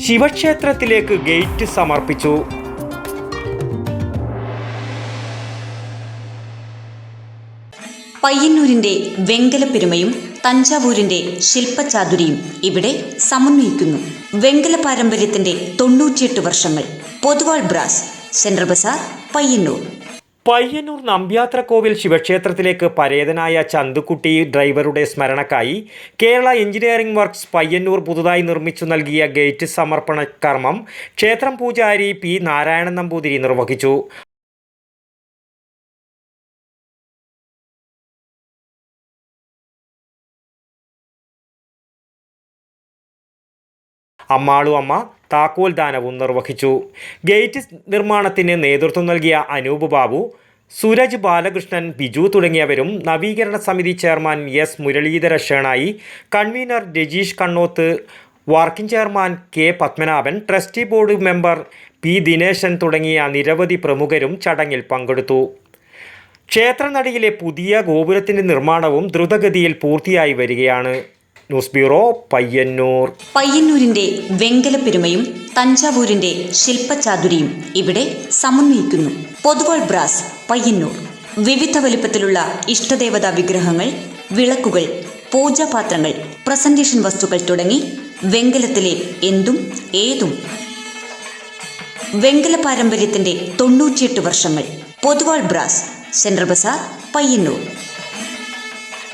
ശിവക്ഷേത്രത്തിലേക്ക് gate സമർപ്പിച്ചു. പയ്യന്നൂരിന്റെ വെങ്കലപ്പെരുമയും തഞ്ചാവൂരിന്റെ ശില്പചാതുരിയും ഇവിടെ സമന്വയിക്കുന്നു. വെങ്കല പാരമ്പര്യത്തിന്റെ 98 വർഷങ്ങൾ. Poduval brass, central bazaar, Payyanur. Payyanur Nambiathrakovil ശിവക്ഷേത്രത്തിലേക്ക് പരേതനായ ചന്തുക്കുട്ടി ഡ്രൈവറുടെ സ്മരണക്കായി കേരള എഞ്ചിനീയറിംഗ് വർക്ക്സ് പയ്യന്നൂർ പുതുതായി നിർമ്മിച്ചു നൽകിയ ഗേറ്റ് സമർപ്പണ കർമ്മം ക്ഷേത്രം പൂജാരി പി നാരായണൻ നമ്പൂതിരി നിർവഹിച്ചു. അമ്മാളു അമ്മ താക്കോൽ ദാനവും നിർവഹിച്ചു. ഗേറ്റ് നിർമ്മാണത്തിന് നേതൃത്വം നൽകിയ അനൂപ് ബാബു, സൂരജ് ബാലകൃഷ്ണൻ, ബിജു തുടങ്ങിയവരും നവീകരണ സമിതി chairman S Muralidhara Shenoy, convener Rajeesh Kannoth, working chairman K Padmanabhan, trustee board member P Dineshan തുടങ്ങിയ നിരവധി പ്രമുഖരും ചടങ്ങിൽ പങ്കെടുത്തു. ക്ഷേത്രനടയിലെ പുതിയ ഗോപുരത്തിൻ്റെ നിർമ്മാണവും ദ്രുതഗതിയിൽ പൂർത്തിയായി വരികയാണ്. News bureau, Payyanur. പയ്യന്നൂരിന്റെ വെങ്കലപ്പെരുമയും തഞ്ചാവൂരിന്റെ ശില്പചാതുരിയും ഇവിടെ സമന്വയിക്കുന്നു. പൊതുവാൾ ബ്രാസ്, പയ്യന്നൂർ. വിവിധ വലിപ്പത്തിലുള്ള ഇഷ്ടദേവതാ വിഗ്രഹങ്ങൾ, വിളക്കുകൾ, പൂജാപാത്രങ്ങൾ, പ്രസന്റേഷൻ വസ്തുക്കൾ തുടങ്ങി വെങ്കലത്തിലെ എന്തും ഏതും. വെങ്കല പാരമ്പര്യത്തിന്റെ 98 വർഷങ്ങൾ. Poduval brass, central bazaar, Payyanur.